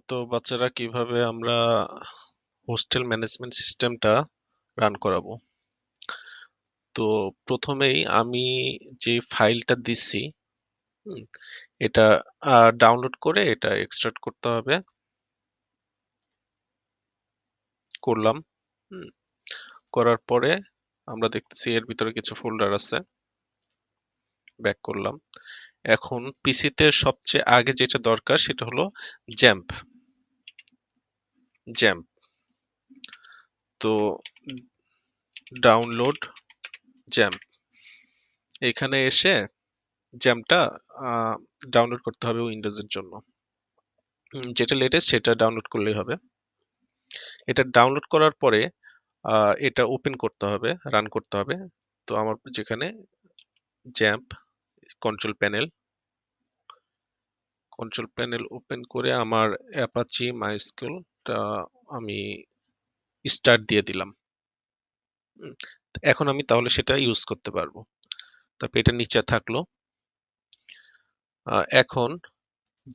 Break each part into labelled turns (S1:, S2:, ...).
S1: তো বাচ্চারা কিভাবে আমরা হোস্টেল ম্যানেজমেন্ট সিস্টেমটা রান করাবো। তো প্রথমেই আমি যে ফাইলটা দিচ্ছি, হুম, এটা ডাউনলোড করে এটা এক্সট্রাক্ট করতে হবে। করলাম। হুম, করার পরে আমরা দেখতেছি এর ভিতরে কিছু ফোল্ডার আছে। ব্যাক করলাম। এখন পিসিতে সবচেয়ে আগে যেটা দরকার সেটা হলো জ্যাম্প। জ্যাম্প। তো ডাউনলোড জ্যাম্প। এখানে এসে জ্যামটা ডাউনলোড করতে হবে উইন্ডোজের জন্য। যেটা লেটেস্ট সেটা ডাউনলোড করলেই হবে। এটা ডাউনলোড করার পরে এটা ওপেন করতে হবে, রান করতে হবে। তো আমার যেখানে জ্যাম্প কন্ট্রোল প্যানেল ওপেন করে আমার অ্যাপাচি মাইস্কুলটা আমি স্টার্ট দিয়ে দিলাম। এখন আমি তাহলে সেটা ইউজ করতে পারবো। তারপর এটা নিচে থাকলো। এখন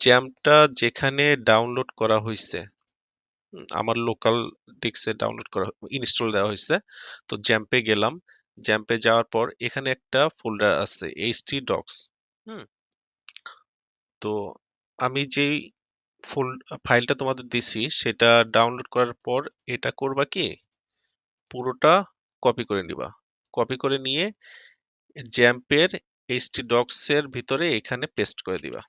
S1: জ্যাম্পটা যেখানে ডাউনলোড করা হয়েছে, আমার লোকাল ডিস্কে ডাউনলোড করা ইনস্টল দেওয়া হয়েছে। তো জ্যাম্পে গেলাম। জ্যাম্পে যাওয়ার পর এখানে একটা ফোল্ডার আছে htdocs। হুম, তো আমি যেই ফাইলটা তোমাদের দিছি সেটা ডাউনলোড করার পর এটা করবা কি, পুরোটা কপি করে নিবা। কপি করে নিয়ে জ্যাম্পের htdocs এর ভিতরে এখানে পেস্ট করে দিবা।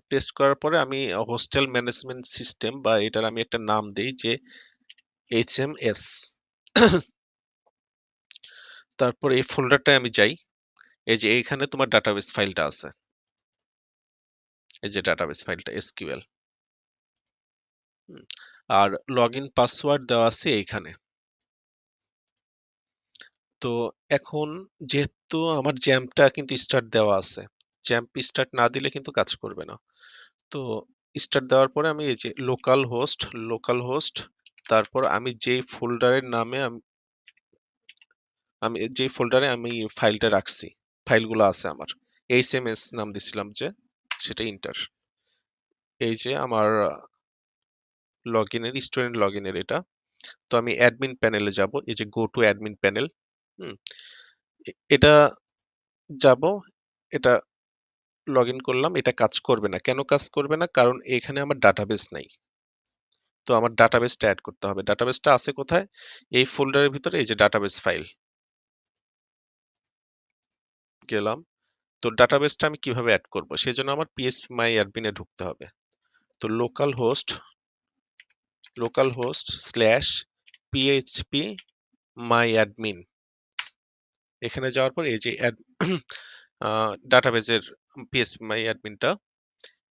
S1: পেস্ট করার পরে আমি হোস্টেল ম্যানেজমেন্ট সিস্টেম বা এটার আমি একটা নাম দেই যে HMS। তারপর এই ফোল্ডারটায় আমি যাই। এই যে এইখানে তোমার ডাটাবেস ফাইলটা আছে। এই যে ডাটাবেস ফাইলটা SQL। আর লগইন পাসওয়ার্ড দেওয়া আছে এইখানে। তো এখন যেহেতু আমার জ্যাম্পটা কিন্তু স্টার্ট দেওয়া আছে, জ্যাম্প স্টার্ট না দিলে কিন্তু কাজ করবে না। তো স্টার্ট দেওয়ার পরে আমি এই যে লোকাল হোস্ট, তারপর আমি যেই ফোল্ডারের নামে আমি যেই ফোল্ডারে আমি ফাইলটা রাখছি, ফাইলগুলো আছে আমার, HMS নাম দিছিলাম যে, সেটা ইন্টার। এই যে আমার স্টুডেন্ট লগইনের এটা। তো আমি অ্যাডমিন প্যানেলে যাব। এই যে গো টু অ্যাডমিন প্যানেল। এটা যাব। এটা লগইন করলাম। এটা কাজ করবে না। কেন কাজ করবে না? কারণ এখানে আমার ডাটাবেস নাই। তো আমার ডাটাবেসটা অ্যাড করতে হবে। ডাটাবেসটা আছে কোথায়? এই ফোল্ডারের ভিতরে এই যে ডাটাবেস ফাইল। গেলাম। তো ডাটাবেসটা আমি কিভাবে অ্যাড করব? সেজন্য আমার phpMyAdmin এ ঢুকতে হবে। তো localhost/phpMyAdmin, এখানে যাওয়ার পর এই যে ডাটাবেজের phpMyAdmin টা,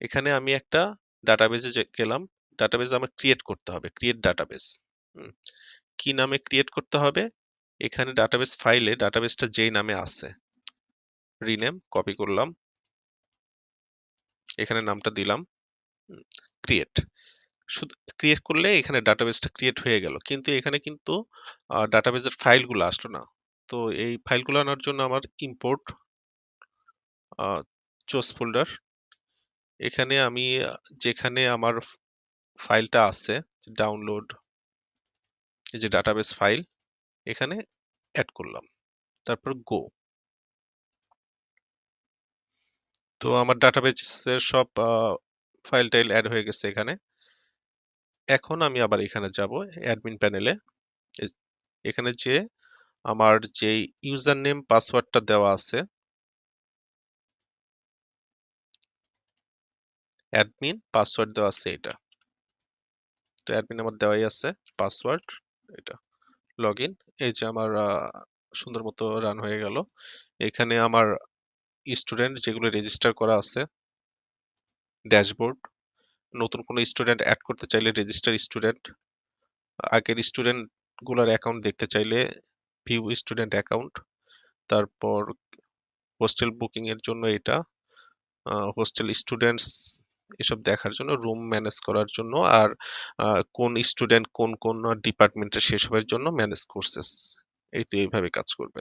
S1: এখানে আমি একটা ডাটাবেজে গেলাম। ডাটাবেজ আমার ক্রিয়েট করতে হবে, ক্রিয়েট ডাটাবেস। কি নামে ক্রিয়েট করতে হবে? এখানে ডাটাবেস ফাইলে ডাটাবেসটা যেই নামে আছে, রিনেম কপি করলাম, এখানে নামটা দিলাম, ক্রিয়েট। শুধু ক্রিয়েট করলে এখানে ডাটাবেসটা ক্রিয়েট হয়ে গেল, কিন্তু এখানে কিন্তু ডাটাবেসের ফাইলগুলো আসলো না। তো এই ফাইলগুলো আনার জন্য আমার ইম্পোর্ট চোজ ফোল্ডার, এখানে আমি যেখানে আমার ফাইলটা আছে ডাউনলোড, এই যে ডাটাবেস ফাইল, এখানে অ্যাড করলাম। তারপর গো। তো আমার ডাটাবেসের সব ফাইল টাইল অ্যাড হয়ে গেছে এখানে। এখন আমি আবার এখানে যাব অ্যাডমিন প্যানেলে। এখানে যে আমার যে ইউজার নেম পাসওয়ার্ডটা দেওয়া আছে, অ্যাডমিন পাসওয়ার্ড দেওয়া আছে এটা। তো অ্যাডমিন আমার দেওয়াই আছে পাসওয়ার্ড এটা, লগইন। এই যে আমার সুন্দর মতো রান হয়ে গেল। এখানে আমার স্টুডেন্ট যেগুলো রেজিস্টার করা আছে, ড্যাশবোর্ড, নতুন কোনো স্টুডেন্ট অ্যাড করতে চাইলে রেজিস্টার স্টুডেন্ট, আগের স্টুডেন্ট গুলার অ্যাকাউন্ট দেখতে চাইলে ভিউ স্টুডেন্ট অ্যাকাউন্ট, তারপর হোস্টেল বুকিং এর জন্য এটা, হোস্টেল স্টুডেন্টস এসব দেখার জন্য, রুম ম্যানেজ করার জন্য, আর কোন স্টুডেন্ট কোন কোন ডিপার্টমেন্টে সেসবের জন্য ম্যানেজ কোর্সেস। এই তো এইভাবে কাজ করবে।